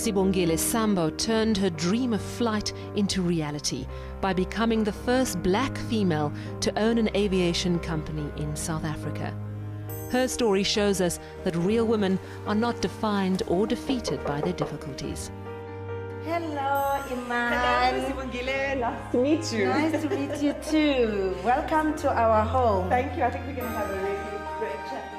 Sibongile Sambo turned her dream of flight into reality by becoming the first black female to own an aviation company in South Africa. Her story shows us that real women are not defined or defeated by their difficulties. Hello, Iman. Hello, Sibongile. Nice to meet you. Nice to meet you too. Welcome to our home. Thank you. I think we're going to have a really great chat.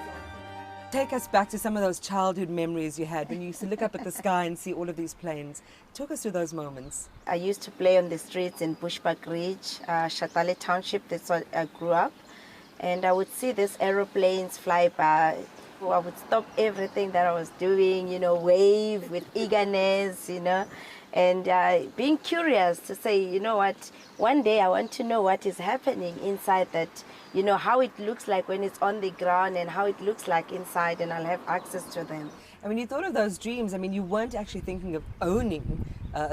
Take us back to some of those childhood memories you had when you used to look up at the sky and see all of these planes. Talk us through those moments. I used to play on the streets in Bushbuck Ridge, Shatale Township. That's where I grew up. And I would see these aeroplanes fly by. I would stop everything that I was doing, wave with eagerness, and being curious to say, you know what, one day I want to know what is happening inside that, how it looks like when it's on the ground and how it looks like inside, and I'll have access to them. And when you thought of those dreams, you weren't actually thinking of owning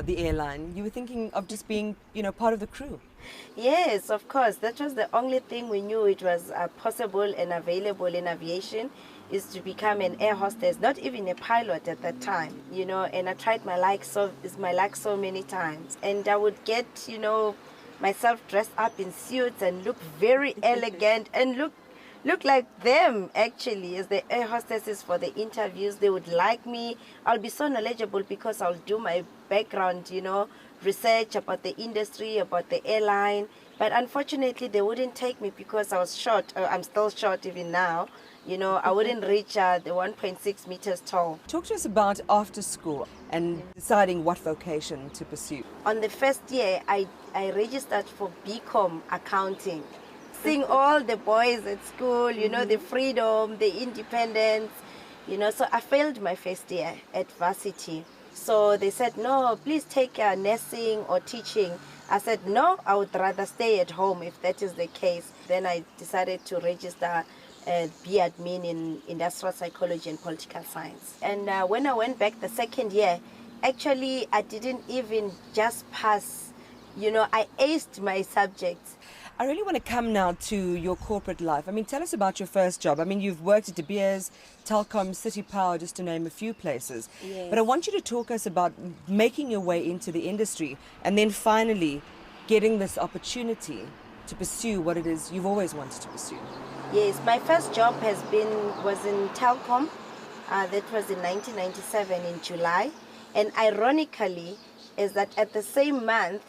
the airline. You were thinking of just being, part of the crew. Yes, of course. That was the only thing we knew it was possible and available in aviation, is to become an air hostess, not even a pilot at that time, and I tried my luck so many times. And I would get, myself dressed up in suits and look very elegant and look like them actually as the air hostesses for the interviews. They would like me. I'll be so knowledgeable because I'll do my background, research about the industry, about the airline. But unfortunately, they wouldn't take me because I was short. I'm still short even now. I wouldn't reach the 1.6 meters tall. Talk to us about after school and deciding what vocation to pursue. On the first year, I registered for BCom accounting. Seeing all the boys at school, the freedom, the independence, so I failed my first year at varsity. So they said, no, please take nursing or teaching. I said, no, I would rather stay at home if that is the case. Then I decided to register be admin in industrial psychology and political science. And when I went back the second year, actually I didn't even just pass, I aced my subjects. I really want to come now to your corporate life. Tell us about your first job. You've worked at De Beers, Telkom, City Power, just to name a few places. Yes. But I want you to talk us about making your way into the industry and then finally getting this opportunity to pursue what it is you've always wanted to pursue. Yes, my first job was in Telkom. That was in 1997 in July. And ironically, is that at the same month,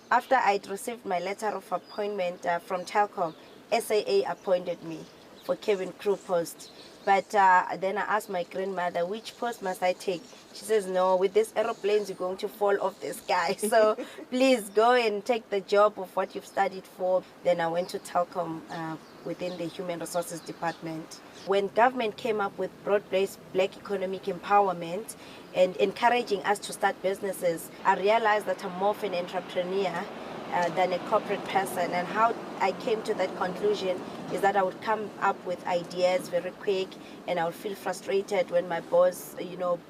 after I'd received my letter of appointment from Telkom, SAA appointed me for cabin crew post. But then I asked my grandmother, which post must I take? She says, no, with these aeroplanes, you're going to fall off the sky. So please go and take the job of what you've studied for. Then I went to Telkom within the Human Resources Department. When government came up with broad-based black economic empowerment and encouraging us to start businesses, I realized that I'm more of an entrepreneur than a corporate person. And how I came to that conclusion is that I would come up with ideas very quick, and I would feel frustrated when my boss,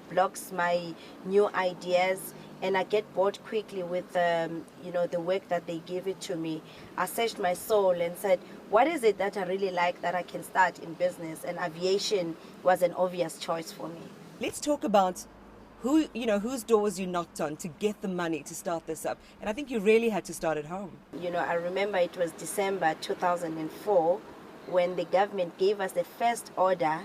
blocks my new ideas, and I get bored quickly with, the work that they give it to me. I searched my soul and said, what is it that I really like that I can start in business? And aviation was an obvious choice for me. Let's talk about whose doors you knocked on to get the money to start this up. And I think you really had to start at home. I remember it was December 2004 when the government gave us the first order,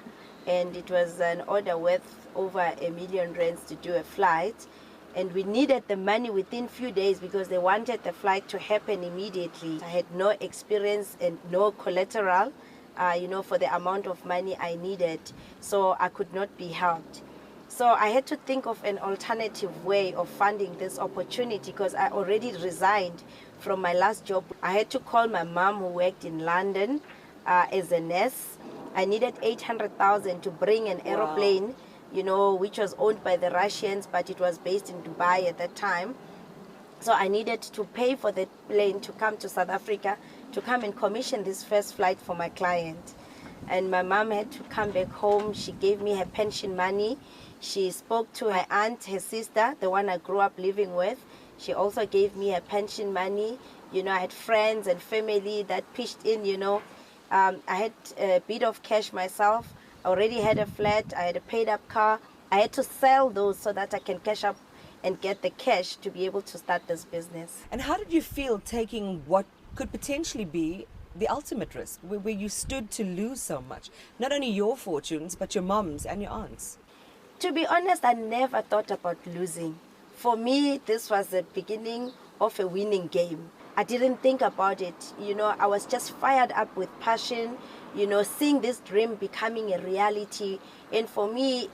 and it was an order worth over R1 million to do a flight. And we needed the money within few days because they wanted the flight to happen immediately. I had no experience and no collateral, for the amount of money I needed, so I could not be helped. So I had to think of an alternative way of funding this opportunity because I already resigned from my last job. I had to call my mom, who worked in London as a nurse. I needed 800,000 to bring an aeroplane, which was owned by the Russians, but it was based in Dubai at that time. So I needed to pay for the plane to come to South Africa to come and commission this first flight for my client. And my mom had to come back home. She gave me her pension money. She spoke to my aunt, her sister, the one I grew up living with. She also gave me her pension money. I had friends and family that pitched in, I had a bit of cash myself. I already had a flat. I had a paid up car. I had to sell those so that I can cash up and get the cash to be able to start this business. And how did you feel taking what could potentially be the ultimate risk, where you stood to lose so much? Not only your fortunes, but your mom's and your aunt's. To be honest, I never thought about losing. For me, this was the beginning of a winning game. I didn't think about it. I was just fired up with passion, seeing this dream becoming a reality. And for me,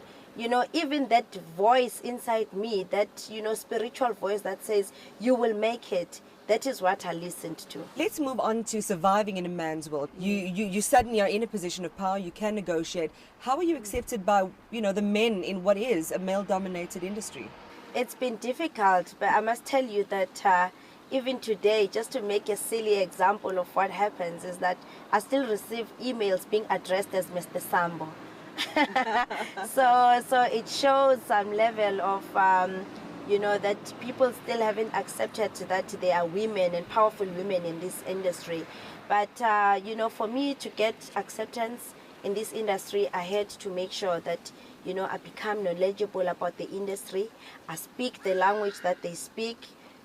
even that voice inside me, that, spiritual voice that says, you will make it, that is what I listened to. Let's move on to surviving in a man's world. You suddenly are in a position of power, you can negotiate. How are you accepted by, the men in what is a male-dominated industry? It's been difficult, but I must tell you that even today, just to make a silly example of what happens, is that I still receive emails being addressed as Mr. Sambo. So it shows some level of that people still haven't accepted that there are women and powerful women in this industry. But for me to get acceptance in this industry, I had to make sure that I become knowledgeable about the industry. I speak the language that they speak.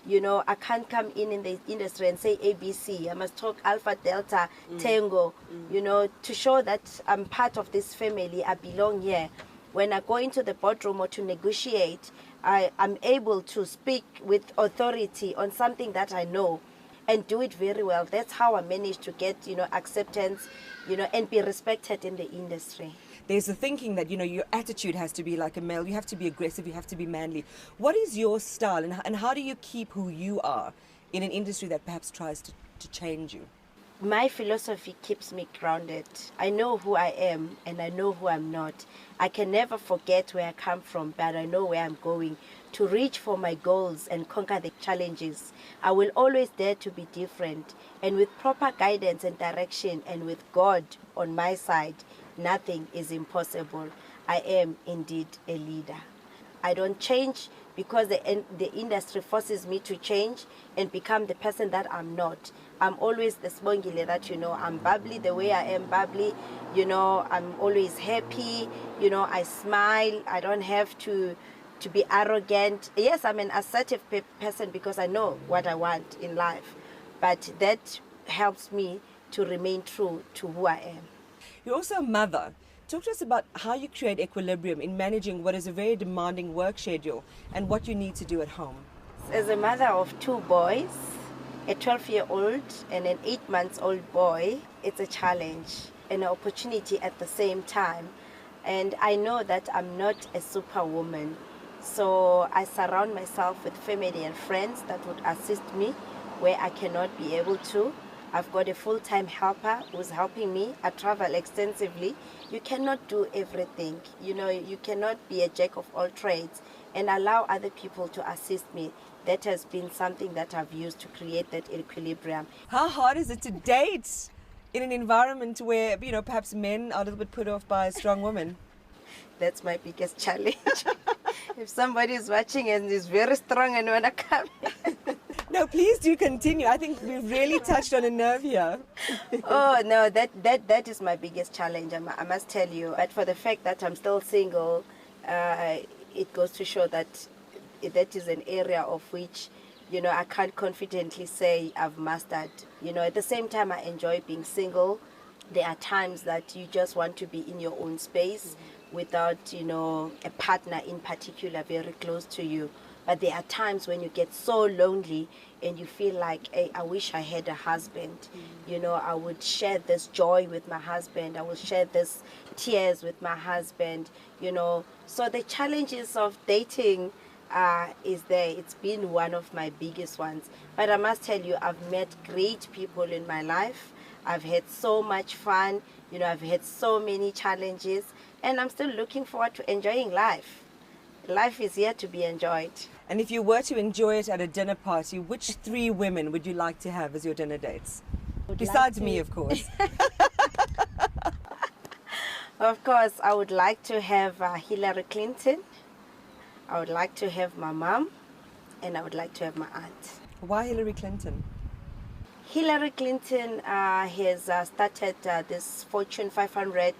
I can't come in the industry and say ABC. I must talk Alpha, Delta, Tango, to show that I'm part of this family. I belong here. When I go into the boardroom or to negotiate, I'm able to speak with authority on something that I know and do it very well. That's how I managed to get, acceptance, and be respected in the industry. There's the thinking that, your attitude has to be like a male. You have to be aggressive. You have to be manly. What is your style, and how do you keep who you are in an industry that perhaps tries to change you? My philosophy keeps me grounded. I know who I am and I know who I'm not. I can never forget where I come from, but I know where I'm going. To reach for my goals and conquer the challenges, I will always dare to be different. And with proper guidance and direction and with God on my side, nothing is impossible. I am indeed a leader. I don't change because the industry forces me to change and become the person that I'm not. I'm always the Sibongile that I'm bubbly the way I am bubbly. I'm always happy. I smile. I don't have to be arrogant. Yes, I'm an assertive person because I know what I want in life. But that helps me to remain true to who I am. You're also a mother. Talk to us about how you create equilibrium in managing what is a very demanding work schedule and what you need to do at home. As a mother of two boys, a 12-year-old and an 8-month-old boy, it's a challenge and an opportunity at the same time. And I know that I'm not a superwoman. So I surround myself with family and friends that would assist me where I cannot be able to. I've got a full-time helper who's helping me. I travel extensively. You cannot do everything. You cannot be a jack of all trades and allow other people to assist me. That has been something that I've used to create that equilibrium. How hard is it to date in an environment where, perhaps men are a little bit put off by a strong woman? That's my biggest challenge. If somebody is watching and is very strong and want to come. No, please do continue. I think we've really touched on a nerve here. Oh, no, that is my biggest challenge, I must tell you. But for the fact that I'm still single, it goes to show that that is an area of which, I can't confidently say I've mastered. At the same time, I enjoy being single. There are times that you just want to be in your own space without, a partner in particular very close to you. But there are times when you get so lonely and you feel like, hey, I wish I had a husband. I would share this joy with my husband. I would share this tears with my husband, So the challenges of dating is there. It's been one of my biggest ones. But I must tell you, I've met great people in my life. I've had so much fun. I've had so many challenges. And I'm still looking forward to enjoying life. Life is here to be enjoyed. And if you were to enjoy it at a dinner party, which 3 women would you like to have as your dinner dates? Besides me, of course. Of course, I would like to have Hillary Clinton. I would like to have my mom. And I would like to have my aunt. Why Hillary Clinton? Hillary Clinton has started this Fortune 500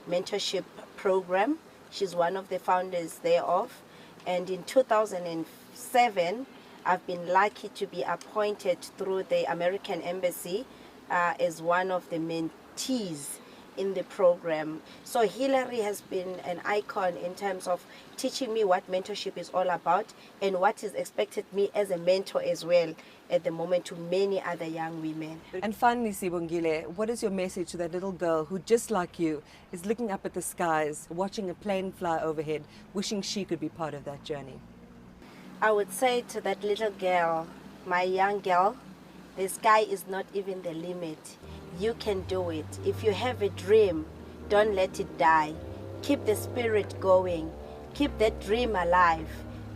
mentorship program. She's one of the founders thereof. And in 2007, I've been lucky to be appointed through the American Embassy as one of the mentees in the program. So Hillary has been an icon in terms of teaching me what mentorship is all about and what is expected me as a mentor as well at the moment to many other young women. And finally, Sibongile, what is your message to that little girl who, just like you, is looking up at the skies, watching a plane fly overhead, wishing she could be part of that journey? I would say to that little girl, my young girl, the sky is not even the limit. You can do it. If you have a dream, don't let it die. Keep the spirit going. Keep that dream alive.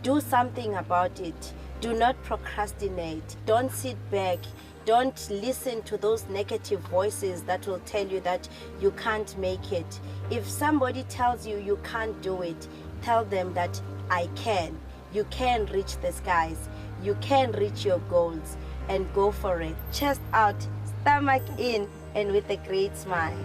Do something about it. Do not procrastinate. Don't sit back. Don't listen to those negative voices that will tell you that you can't make it. If somebody tells you you can't do it, tell them that I can. You can reach the skies. You can reach your goals, and go for it. Chest out, stomach in, and with a great smile.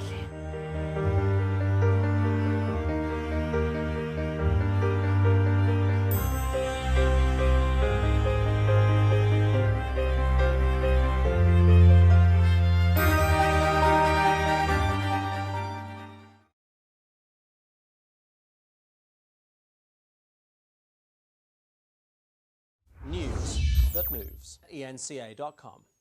News that moves. eNCA.com.